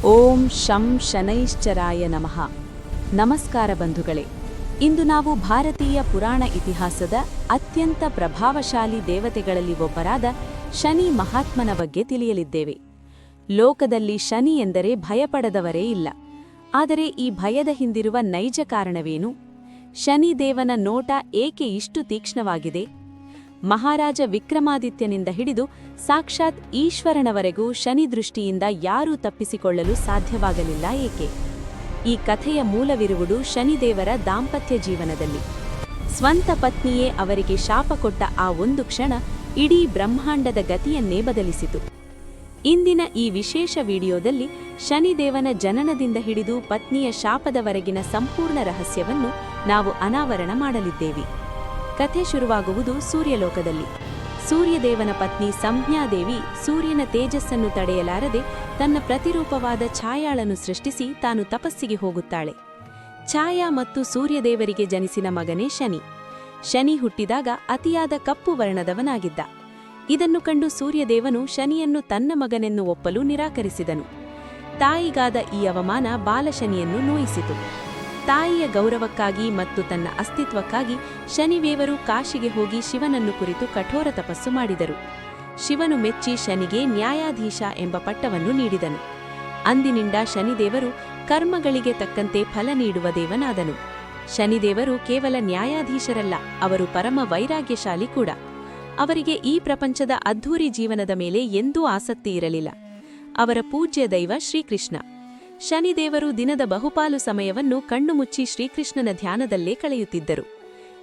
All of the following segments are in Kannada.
ಓಂ ಶಂ ಶನೈಶ್ಚರಾಯ ನಮಃ. ನಮಸ್ಕಾರ ಬಂಧುಗಳೇ. ಇಂದು ನಾವು ಭಾರತೀಯ ಪುರಾಣ ಇತಿಹಾಸದ ಅತ್ಯಂತ ಪ್ರಭಾವಶಾಲಿ ದೇವತೆಗಳಲ್ಲಿ ಒಬ್ಬರಾದ ಶನಿ ಮಹಾತ್ಮನ ಬಗ್ಗೆ ತಿಳಿಯಲಿದ್ದೇವೆ. ಲೋಕದಲ್ಲಿ ಶನಿ ಎಂದರೆ ಭಯಪಡದವರೇ ಇಲ್ಲ. ಆದರೆ ಈ ಭಯದ ಹಿಂದಿರುವ ನೈಜ ಕಾರಣವೇನು? ಶನಿದೇವನ ನೋಟ ಏಕೆ ಇಷ್ಟು ತೀಕ್ಷ್ಣವಾಗಿದೆ? ಮಹಾರಾಜ ವಿಕ್ರಮಾದಿತ್ಯನಿಂದ ಹಿಡಿದು ಸಾಕ್ಷಾತ್ ಈಶ್ವರನವರೆಗೂ ಶನಿ ದೃಷ್ಟಿಯಿಂದ ಯಾರೂ ತಪ್ಪಿಸಿಕೊಳ್ಳಲು ಸಾಧ್ಯವಾಗಲಿಲ್ಲ ಏಕೆ? ಈ ಕಥೆಯ ಮೂಲವಿರುವುದು ಶನಿದೇವರ ದಾಂಪತ್ಯ ಜೀವನದಲ್ಲಿ. ಸ್ವಂತ ಪತ್ನಿಯೇ ಅವರಿಗೆ ಶಾಪ ಕೊಟ್ಟ ಆ ಒಂದು ಕ್ಷಣ ಇಡೀ ಬ್ರಹ್ಮಾಂಡದ ಗತಿಯನ್ನೇ ಬದಲಿಸಿತು. ಇಂದಿನ ಈ ವಿಶೇಷ ವಿಡಿಯೋದಲ್ಲಿ ಶನಿದೇವನ ಜನನದಿಂದ ಹಿಡಿದು ಪತ್ನಿಯ ಶಾಪದವರೆಗಿನ ಸಂಪೂರ್ಣ ರಹಸ್ಯವನ್ನು ನಾವು ಅನಾವರಣ ಮಾಡಲಿದ್ದೇವೆ. ಕಥೆ ಶುರುವಾಗುವುದು ಸೂರ್ಯಲೋಕದಲ್ಲಿ. ಸೂರ್ಯದೇವನ ಪತ್ನಿ ಸಂಜ್ಞಾದೇವಿ ಸೂರ್ಯನ ತೇಜಸ್ಸನ್ನು ತಡೆಯಲಾರದೆ ತನ್ನ ಪ್ರತಿರೂಪವಾದ ಛಾಯಾಳನ್ನು ಸೃಷ್ಟಿಸಿ ತಾನು ತಪಸ್ಸಿಗೆ ಹೋಗುತ್ತಾಳೆ. ಛಾಯಾ ಮತ್ತು ಸೂರ್ಯದೇವರಿಗೆ ಜನಿಸಿನ ಮಗನೇ ಶನಿ. ಶನಿ ಹುಟ್ಟಿದಾಗ ಅತಿಯಾದ ಕಪ್ಪು ವರ್ಣದವನಾಗಿದ್ದ. ಇದನ್ನು ಕಂಡು ಸೂರ್ಯದೇವನು ಶನಿಯನ್ನು ತನ್ನ ಮಗನೆನ್ನು ಒಪ್ಪಲು ನಿರಾಕರಿಸಿದನು. ತಾಯಿಗಾದ ಈ ಅವಮಾನ ಬಾಲಶನಿಯನ್ನು ನೋಯಿಸಿತು. ತಾಯಿಯ ಗೌರವಕ್ಕಾಗಿ ಮತ್ತು ತನ್ನ ಅಸ್ತಿತ್ವಕ್ಕಾಗಿ ಶನಿದೇವರು ಕಾಶಿಗೆ ಹೋಗಿ ಶಿವನನ್ನು ಕುರಿತು ಕಠೋರ ತಪಸ್ಸು ಮಾಡಿದರು. ಶಿವನು ಮೆಚ್ಚಿ ಶನಿಗೆ ನ್ಯಾಯಾಧೀಶ ಎಂಬ ಪಟ್ಟವನ್ನು ನೀಡಿದನು. ಅಂದಿನಿಂದ ಶನಿದೇವರು ಕರ್ಮಗಳಿಗೆ ತಕ್ಕಂತೆ ಫಲ ನೀಡುವ ದೇವನಾದನು. ಶನಿದೇವರು ಕೇವಲ ನ್ಯಾಯಾಧೀಶರಲ್ಲ, ಅವರು ಪರಮ ವೈರಾಗ್ಯಶಾಲಿ ಕೂಡ. ಅವರಿಗೆ ಈ ಪ್ರಪಂಚದ ಅದ್ಧೂರಿ ಜೀವನದ ಮೇಲೆ ಎಂದೂ ಆಸಕ್ತಿ ಇರಲಿಲ್ಲ. ಅವರ ಪೂಜ್ಯ ದೈವ ಶ್ರೀಕೃಷ್ಣ. ಶನಿದೇವರು ದಿನದ ಬಹುಪಾಲು ಸಮಯವನ್ನು ಕಣ್ಣು ಮುಚ್ಚಿ ಶ್ರೀಕೃಷ್ಣನ ಧ್ಯಾನದಲ್ಲೇ ಕಳೆಯುತ್ತಿದ್ದರು.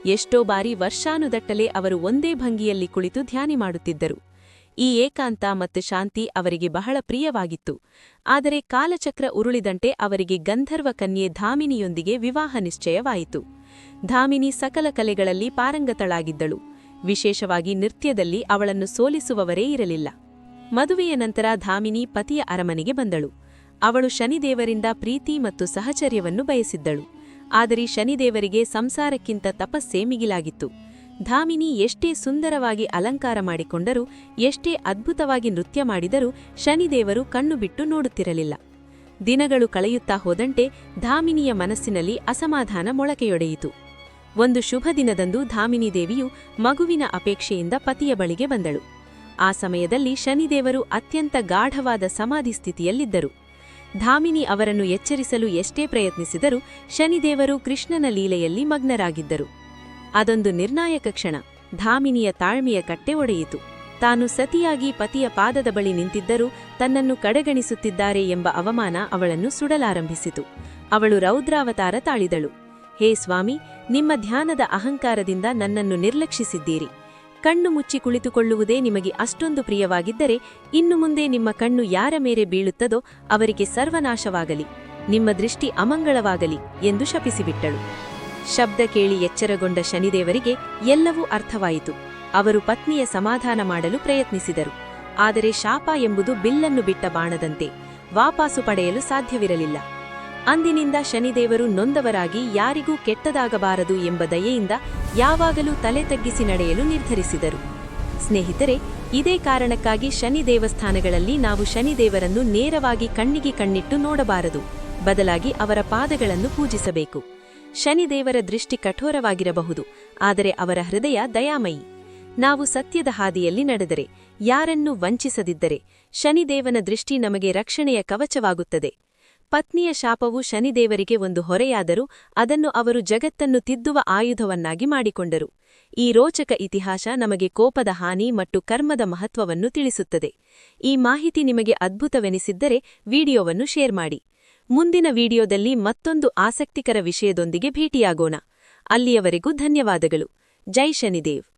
ಎಷ್ಟೋ ಬಾರಿ ವರ್ಷಾನುದಟ್ಟಲೆ ಅವರು ಒಂದೇ ಭಂಗಿಯಲ್ಲಿ ಕುಳಿತು ಧ್ಯಾನ ಮಾಡುತ್ತಿದ್ದರು. ಈ ಏಕಾಂತ ಮತ್ತು ಶಾಂತಿ ಅವರಿಗೆ ಬಹಳ ಪ್ರಿಯವಾಗಿತ್ತು. ಆದರೆ ಕಾಲಚಕ್ರ ಉರುಳಿದಂತೆ ಅವರಿಗೆ ಗಂಧರ್ವ ಕನ್ಯೆ ಧಾಮಿನಿಯೊಂದಿಗೆ ವಿವಾಹ ನಿಶ್ಚಯವಾಯಿತು. ಧಾಮಿನಿ ಸಕಲ ಕಲೆಗಳಲ್ಲಿ ಪಾರಂಗತಳಾಗಿದ್ದಳು. ವಿಶೇಷವಾಗಿ ನೃತ್ಯದಲ್ಲಿ ಅವಳನ್ನು ಸೋಲಿಸುವವರೇ ಇರಲಿಲ್ಲ. ಮದುವೆಯ ನಂತರ ಧಾಮಿನಿ ಪತಿಯ ಅರಮನೆಗೆ ಬಂದಳು. ಅವಳು ಶನಿದೇವರಿಂದ ಪ್ರೀತಿ ಮತ್ತು ಸಹಚರ್ಯವನ್ನು ಬಯಸಿದ್ದಳು. ಆದರೆ ಶನಿದೇವರಿಗೆ ಸಂಸಾರಕ್ಕಿಂತ ತಪಸ್ಸೇ ಮಿಗಿಲಾಗಿತ್ತು. ಧಾಮಿನಿ ಎಷ್ಟೇ ಸುಂದರವಾಗಿ ಅಲಂಕಾರ ಮಾಡಿಕೊಂಡರೂ, ಎಷ್ಟೇ ಅದ್ಭುತವಾಗಿ ನೃತ್ಯ ಮಾಡಿದರೂ ಶನಿದೇವರು ಕಣ್ಣು ಬಿಟ್ಟು ನೋಡುತ್ತಿರಲಿಲ್ಲ. ದಿನಗಳು ಕಳೆಯುತ್ತಾ ಹೋದಂತೆ ಧಾಮಿನಿಯ ಮನಸ್ಸಿನಲ್ಲಿ ಅಸಮಾಧಾನ ಮೊಳಕೆಯೊಡೆಯಿತು. ಒಂದು ಶುಭ ದಿನದಂದು ಧಾಮಿನಿ ದೇವಿಯು ಮಗುವಿನ ಅಪೇಕ್ಷೆಯಿಂದ ಪತಿಯ ಬಳಿಗೆ ಬಂದಳು. ಆ ಸಮಯದಲ್ಲಿ ಶನಿದೇವರು ಅತ್ಯಂತ ಗಾಢವಾದ ಸಮಾಧಿ ಸ್ಥಿತಿಯಲ್ಲಿದ್ದರು. ಧಾಮಿನಿ ಅವರನ್ನು ಎಚ್ಚರಿಸಲು ಎಷ್ಟೇ ಪ್ರಯತ್ನಿಸಿದರೂ ಶನಿದೇವರು ಕೃಷ್ಣನ ಲೀಲೆಯಲ್ಲಿ ಮಗ್ನರಾಗಿದ್ದರು. ಅದೊಂದು ನಿರ್ಣಾಯಕ ಕ್ಷಣ. ಧಾಮಿನಿಯ ತಾಳ್ಮೆಯ ಕಟ್ಟೆ ಒಡೆಯಿತು. ತಾನು ಸತಿಯಾಗಿ ಪತಿಯ ಪಾದದ ಬಳಿ ನಿಂತಿದ್ದರೂ ತನ್ನನ್ನು ಕಡೆಗಣಿಸುತ್ತಿದ್ದಾರೆ ಎಂಬ ಅವಮಾನ ಅವಳನ್ನು ಸುಡಲಾರಂಭಿಸಿತು. ಅವಳು ರೌದ್ರಾವತಾರ ತಾಳಿದಳು. ಹೇ ಸ್ವಾಮಿ, ನಿಮ್ಮ ಧ್ಯಾನದ ಅಹಂಕಾರದಿಂದ ನನ್ನನ್ನು ನಿರ್ಲಕ್ಷಿಸಿದ್ದೀರಿ. ಕಣ್ಣು ಮುಚ್ಚಿ ಕುಳಿತುಕೊಳ್ಳುವುದೇ ನಿಮಗೆ ಅಷ್ಟೊಂದು ಪ್ರಿಯವಾಗಿದ್ದರೆ ಇನ್ನು ಮುಂದೆ ನಿಮ್ಮ ಕಣ್ಣು ಯಾರ ಮೇಲೆ ಬೀಳುತ್ತದೋ ಅವರಿಗೆ ಸರ್ವನಾಶವಾಗಲಿ, ನಿಮ್ಮ ದೃಷ್ಟಿ ಅಮಂಗಳವಾಗಲಿ ಎಂದು ಶಪಿಸಿಬಿಟ್ಟಳು. ಶಬ್ದ ಕೇಳಿ ಎಚ್ಚರಗೊಂಡ ಶನಿದೇವರಿಗೆ ಎಲ್ಲವೂ ಅರ್ಥವಾಯಿತು. ಅವರು ಪತ್ನಿಯ ಸಮಾಧಾನ ಮಾಡಲು ಪ್ರಯತ್ನಿಸಿದರು. ಆದರೆ ಶಾಪ ಎಂಬುದು ಬಿಲ್ಲನ್ನು ಬಿಟ್ಟ ಬಾಣದಂತೆ, ವಾಪಸು ಪಡೆಯಲು ಸಾಧ್ಯವಿರಲಿಲ್ಲ. ಅಂದಿನಿಂದ ಶನಿದೇವರು ನೊಂದವರಾಗಿ ಯಾರಿಗೂ ಕೆಟ್ಟದಾಗಬಾರದು ಎಂಬ ದಯೆಯಿಂದ ಯಾವಾಗಲೂ ತಲೆ ತಗ್ಗಿಸಿ ನಡೆಯಲು ನಿರ್ಧರಿಸಿದರು. ಸ್ನೇಹಿತರೆ, ಇದೇ ಕಾರಣಕ್ಕಾಗಿ ಶನಿ ದೇವಸ್ಥಾನಗಳಲ್ಲಿ ನಾವು ಶನಿದೇವರನ್ನು ನೇರವಾಗಿ ಕಣ್ಣಿಗೆ ಕಣ್ಣಿಟ್ಟು ನೋಡಬಾರದು. ಬದಲಾಗಿ ಅವರ ಪಾದಗಳನ್ನು ಪೂಜಿಸಬೇಕು. ಶನಿದೇವರ ದೃಷ್ಟಿ ಕಠೋರವಾಗಿರಬಹುದು, ಆದರೆ ಅವರ ಹೃದಯ ದಯಾಮಯಿ. ನಾವು ಸತ್ಯದ ಹಾದಿಯಲ್ಲಿ ನಡೆದರೆ, ಯಾರನ್ನೂ ವಂಚಿಸದಿದ್ದರೆ ಶನಿದೇವನ ದೃಷ್ಟಿ ನಮಗೆ ರಕ್ಷಣೆಯ ಕವಚವಾಗುತ್ತದೆ. ಪತ್ನಿಯ ಶಾಪವು ಶನಿದೇವರಿಗೆ ಒಂದು ಹೊರೆಯಾದರೂ ಅದನ್ನು ಅವರು ಜಗತ್ತನ್ನು ತಿದ್ದುವ ಆಯುಧವನ್ನಾಗಿ ಮಾಡಿಕೊಂಡರು. ಈ ರೋಚಕ ಇತಿಹಾಸ ನಮಗೆ ಕೋಪದ ಹಾನಿ ಮತ್ತು ಕರ್ಮದ ಮಹತ್ವವನ್ನು ತಿಳಿಸುತ್ತದೆ. ಈ ಮಾಹಿತಿ ನಿಮಗೆ ಅದ್ಭುತವೆನಿಸಿದ್ದರೆ ವಿಡಿಯೋವನ್ನು ಶೇರ್ ಮಾಡಿ. ಮುಂದಿನ ವಿಡಿಯೋದಲ್ಲಿ ಮತ್ತೊಂದು ಆಸಕ್ತಿಕರ ವಿಷಯದೊಂದಿಗೆ ಭೇಟಿಯಾಗೋಣ. ಅಲ್ಲಿಯವರೆಗೂ ಧನ್ಯವಾದಗಳು. ಜೈ ಶನಿದೇವ್.